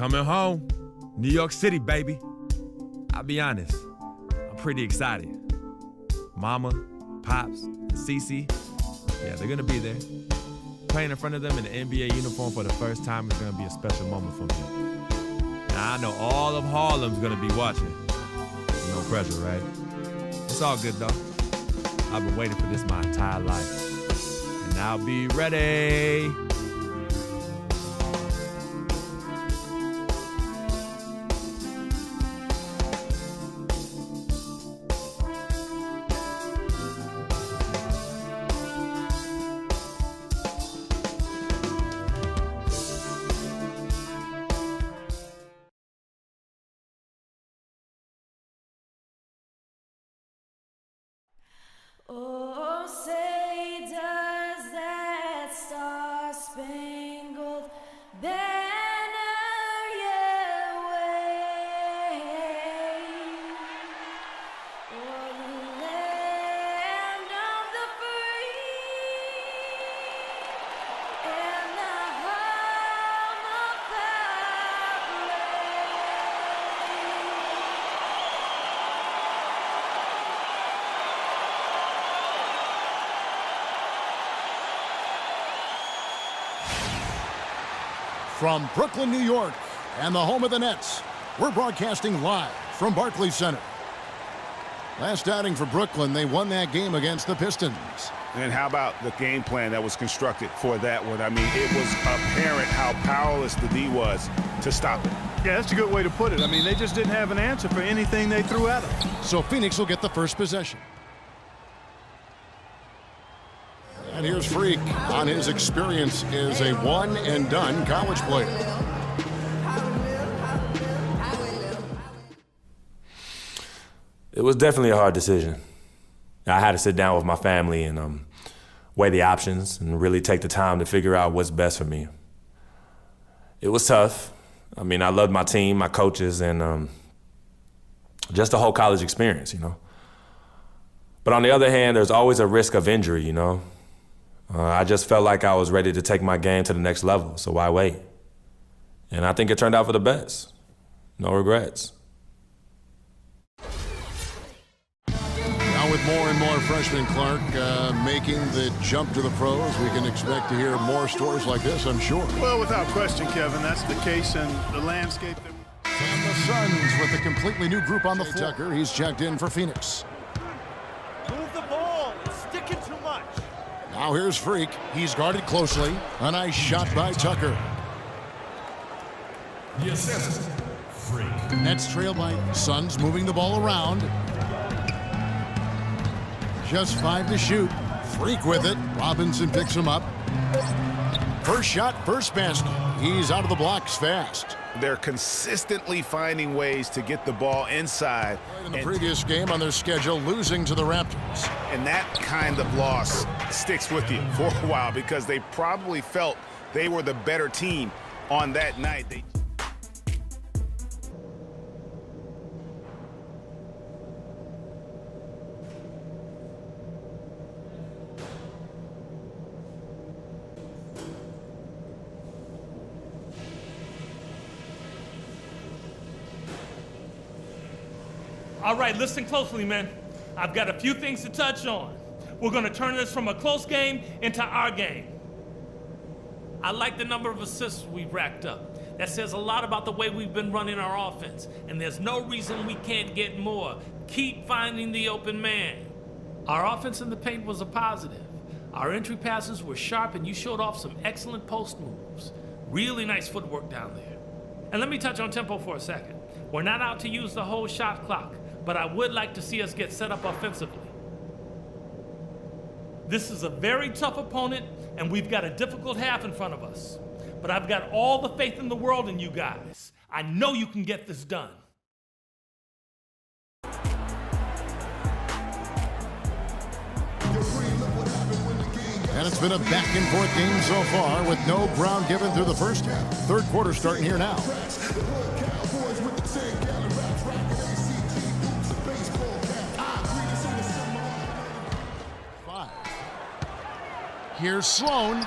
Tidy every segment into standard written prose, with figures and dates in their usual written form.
coming home. New York City, baby. I'll be honest, I'm pretty excited. Mama, Pops, and Cece, yeah, they're gonna be there. Playing in front of them in the NBA uniform for the first time is gonna be a special moment for me. Now, I know all of Harlem's gonna be watching. No pressure, right? It's all good, though. I've been waiting for this my entire life. And I'll be ready. Oh, say does that star-spangled banner yet wave o'er the land of the free and the home of the From Brooklyn, New York, and the home of the Nets, we're broadcasting live from Barclays Center. Last outing for Brooklyn, they won that game against the Pistons. And how about the game plan that was constructed for that one? I mean, it was apparent how powerless the D was to stop it. Yeah, that's a good way to put it. I mean, they just didn't have an answer for anything they threw at them. So Phoenix will get the first possession. And here's Freak on his experience as a one-and-done college player. It was definitely a hard decision. I had to sit down with my family and weigh the options and really take the time to figure out what's best for me. It was tough. I mean, I loved my team, my coaches, and just the whole college experience, you know. But on the other hand, there's always a risk of injury, you know. I just felt like I was ready to take my game to the next level, so why wait? And I think it turned out for the best. No regrets. Now with more and more freshmen, Clark, making the jump to the pros, we can expect to hear more stories like this, I'm sure. Well, without question, Kevin, that's the case in the landscape. And the Suns with a completely new group on the floor. Tucker, he's checked in for Phoenix. Move the ball. It's sticking too much. Now here's Freak. He's guarded closely. A nice shot by Tucker. The assist, Freak. Nets trail by Suns, moving the ball around. Just 5 to shoot. Freak with it. Robinson picks him up. First shot, first basket. He's out of the blocks fast. They're consistently finding ways to get the ball inside. In the previous game on their schedule, losing to the Raptors. And that kind of loss sticks with you for a while because they probably felt they were the better team on that night. All right, listen closely, man. I've got a few things to touch on. We're going to turn this from a close game into our game. I like the number of assists we've racked up. That says a lot about the way we've been running our offense, and there's no reason we can't get more. Keep finding the open man. Our offense in the paint was a positive. Our entry passes were sharp, and you showed off some excellent post moves. Really nice footwork down there. And let me touch on tempo for a second. We're not out to use the whole shot clock, but I would like to see us get set up offensively. This is a very tough opponent, and we've got a difficult half in front of us. But I've got all the faith in the world in you guys. I know you can get this done. And it's been a back-and-forth game so far with no ground given through the first half. Third quarter starting here now. Here's Sloan.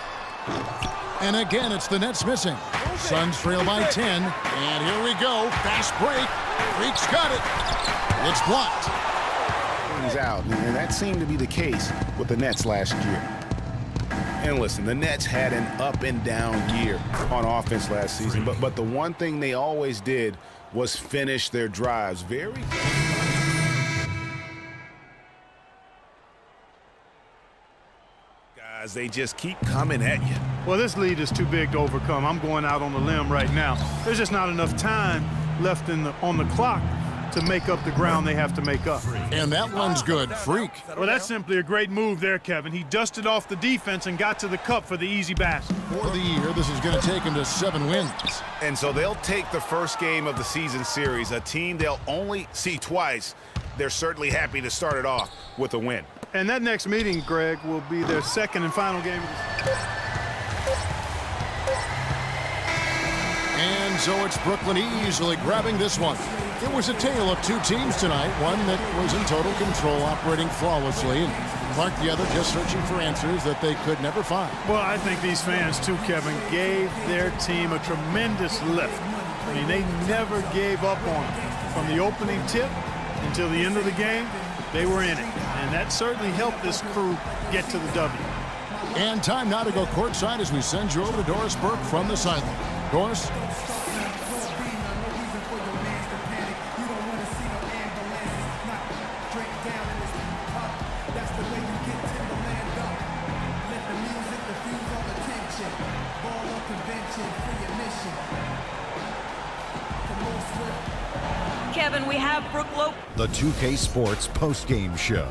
And again, it's the Nets missing. Suns trail by 10. And here we go. Fast break. Freak's got it. It's blocked. He's out, and that seemed to be the case with the Nets last year. And listen, the Nets had an up and down year on offense last season, but the one thing they always did was finish their drives. Guys, they just keep coming at you. Well, this lead is too big to overcome. I'm going out on the limb right now. There's just not enough time left on the clock to make up the ground they have to make up. And that one's good. Freak. Well, that's simply a great move there, Kevin. He dusted off the defense and got to the cup for the easy basket. For the year, this is going to take him to 7 wins. And so they'll take the first game of the season series, a team they'll only see twice. They're certainly happy to start it off with a win. And that next meeting, Greg, will be their second and final game of the season. And so it's Brooklyn easily grabbing this one. It was a tale of two teams tonight, one that was in total control, operating flawlessly, and Clark the other just searching for answers that they could never find. Well, I think these fans, too, Kevin, gave their team a tremendous lift. I mean, they never gave up on it. From the opening tip until the end of the game, they were in it. And that certainly helped this crew get to the W. And time now to go courtside as we send you over to Doris Burke from the sideline. Doris? Kevin, we have Brooke Lopez. The 2K Sports postgame show.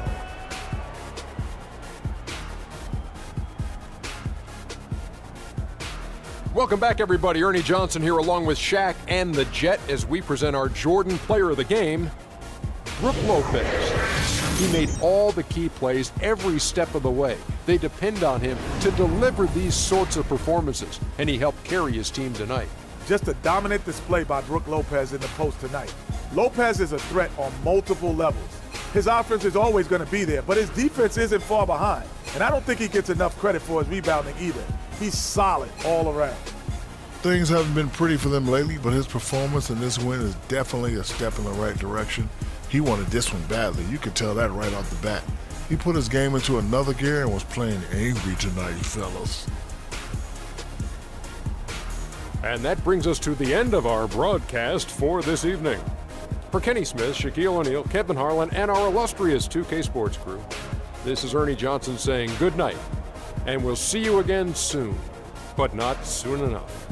Welcome back, everybody. Ernie Johnson here along with Shaq and the Jet as we present our Jordan Player of the Game, Brooke Lopez. He made all the key plays every step of the way. They depend on him to deliver these sorts of performances, and he helped carry his team tonight. Just a dominant display by Brooke Lopez in the post tonight. Lopez is a threat on multiple levels. His offense is always going to be there, but his defense isn't far behind. And I don't think he gets enough credit for his rebounding either. He's solid all around. Things haven't been pretty for them lately, but his performance in this win is definitely a step in the right direction. He wanted this one badly. You could tell that right off the bat. He put his game into another gear and was playing angry tonight, fellas. And that brings us to the end of our broadcast for this evening. For Kenny Smith, Shaquille O'Neal, Kevin Harlan, and our illustrious 2K Sports crew, this is Ernie Johnson saying good night, and we'll see you again soon, but not soon enough.